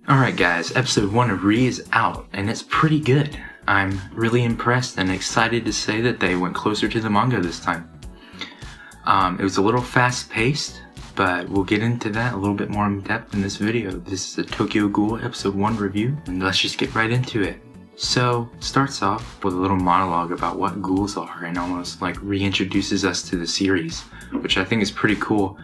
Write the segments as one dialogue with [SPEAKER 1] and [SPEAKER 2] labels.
[SPEAKER 1] Alright guys, episode 1 of Re is out, and it's pretty good. I'm really impressed and excited to say that they went closer to the manga this time. It was a little fast-paced, but we'll get into that a little bit more in depth in this video. This is a Tokyo Ghoul episode 1 review, and let's just get right into it. So, starts off with a little monologue about what ghouls are and almost like reintroduces us to the series, which I think is pretty cool.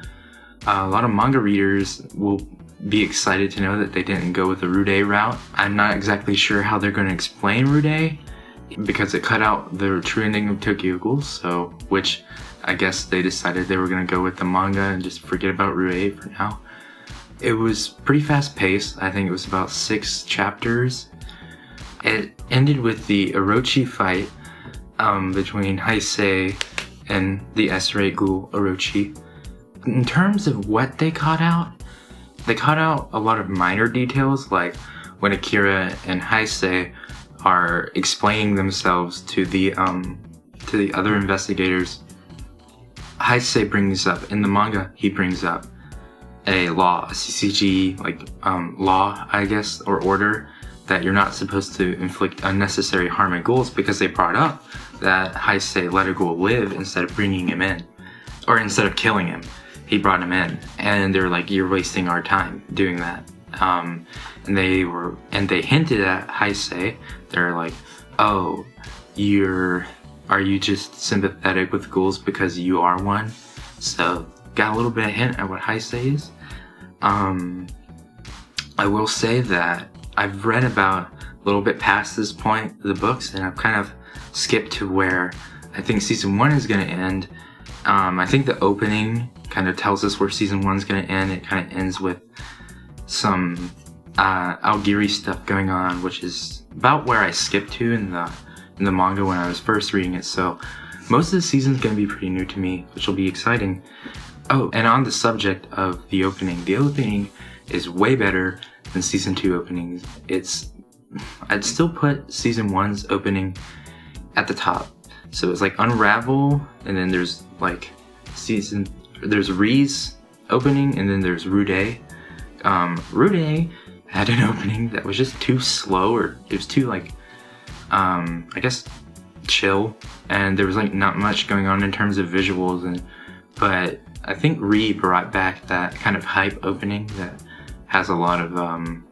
[SPEAKER 1] A lot of manga readers will be excited to know that they didn't go with the Rude route. I'm not exactly sure how they're going to explain Rude because it cut out the true ending of Tokyo Ghoul, so which I guess they decided they were going to go with the manga and just forget about Rude for now. It was pretty fast paced. I think it was about 6 chapters. It ended with the Orochi fight between Heisei and the S-Rate Ghoul Orochi. In terms of what they caught out a lot of minor details, like when Akira and Heisei are explaining themselves to the other investigators. Heisei brings up, in the manga, he brings up a law, a CCG, law, I guess, or order, that you're not supposed to inflict unnecessary harm on ghouls, because they brought up that Heisei let a ghoul live instead of bringing him in, or instead of killing him. He brought him in, and they're like, "You're wasting our time doing that." And they hinted at Heisei. They're like, "Oh, are you just sympathetic with ghouls because you are one?" So got a little bit of hint at what Heisei is. I will say that I've read about a little bit past this point of the books, and I've kind of skipped to where I think season 1 is going to end. I think the opening kind of tells us where season 1 is going to end. It kind of ends with some Aogiri stuff going on, which is about where I skipped to in the manga when I was first reading it. So most of the season is going to be pretty new to me, which will be exciting. Oh, and on the subject of the opening is way better than season 2 openings. I'd still put season 1's opening at the top. So it's like Unravel, and then there's like there's Re's opening, and then there's Rude. Rude had an opening that was just too slow, or it was too I guess chill, and there was like not much going on in terms of visuals, but I think Re brought back that kind of hype opening that has a lot of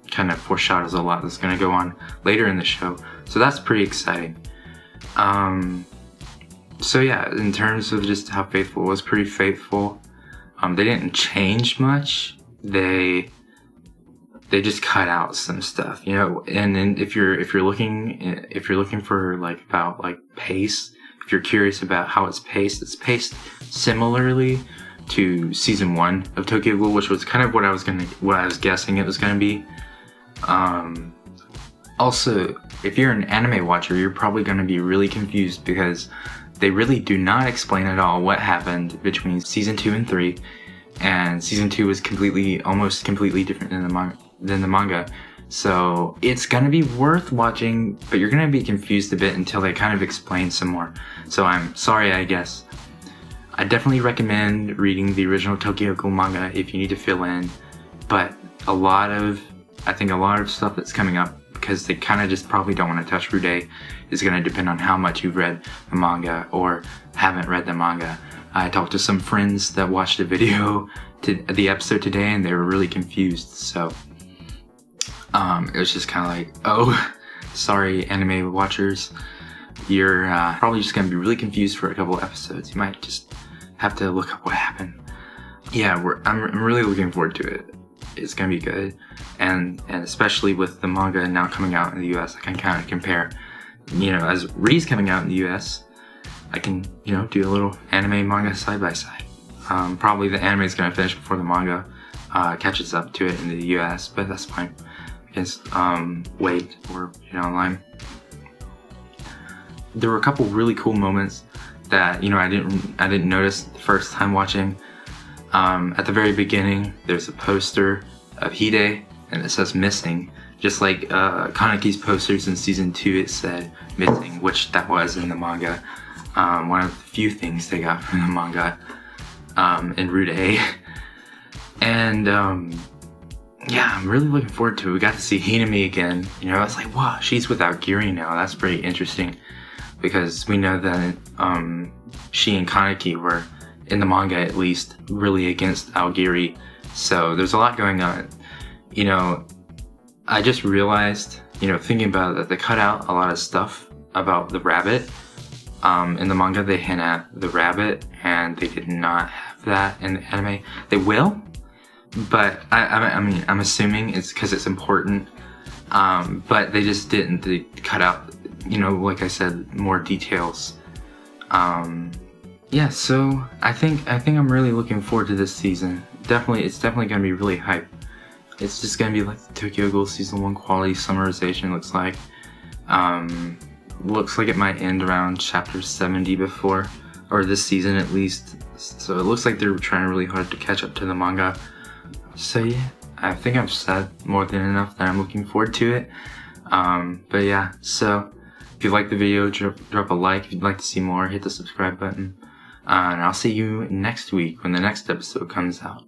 [SPEAKER 1] kind of foreshadows a lot that's going to go on later in the show, so that's pretty exciting. So yeah, in terms of just how faithful, it was pretty faithful. They didn't change much. They just cut out some stuff, you know. And then if you're looking for pace, if you're curious about how it's paced similarly to season 1 of Tokyo Ghoul, which was kind of what I was guessing it was gonna be. Also, if you're an anime watcher, you're probably gonna be really confused because they really do not explain at all what happened between season 2 and 3, and season 2 was almost completely different than the manga. So it's gonna be worth watching, but you're gonna be confused a bit until they kind of explain some more. So I'm sorry, I guess. I definitely recommend reading the original Tokyo Ghoul manga if you need to fill in, but I think a lot of stuff that's coming up, because they kind of just probably don't want to touch Rude, is going to depend on how much you've read the manga or haven't read the manga. I talked to some friends that watched the video to the episode today, and they were really confused. So it was just kind of like, oh, sorry anime watchers, you're probably just going to be really confused for a couple episodes. You might just have to look up what happened. Yeah, I'm really looking forward to it. It's gonna be good, and especially with the manga now coming out in the US, I can kind of compare, you know, as Re's coming out in the US, I can, you know, do a little anime manga side by side. Probably the anime is gonna finish before the manga catches up to it in the US, but that's fine. I guess wait or online. There were a couple really cool moments that, you know, I didn't notice the first time watching. At the very beginning, there's a poster of Hide, and it says missing. Just like Kaneki's posters in season 2, it said missing, which that was in the manga. One of the few things they got from the manga in Rude. And yeah, I'm really looking forward to it. We got to see Hinami again. You know, I was like, wow, she's without Giri now. That's pretty interesting because we know that she and Kaneki were, in the manga at least, really against Aogiri. So there's a lot going on. You know, I just realized, you know, thinking about it, that they cut out a lot of stuff about the rabbit. In the manga, they hint at the rabbit, and they did not have that in the anime. They will, but I mean, I'm assuming it's because it's important. But they just didn't. They cut out, you know, like I said, more details. Yeah, so I think I'm really looking forward to this season. It's definitely gonna be really hype. It's just gonna be like the Tokyo Ghoul Season 1 quality summarization, looks like. Looks like it might end around chapter 70 before, or this season at least. So it looks like they're trying really hard to catch up to the manga. So yeah, I think I've said more than enough that I'm looking forward to it. But yeah, so if you like the video, drop a like. If you'd like to see more, hit the subscribe button. And I'll see you next week when the next episode comes out.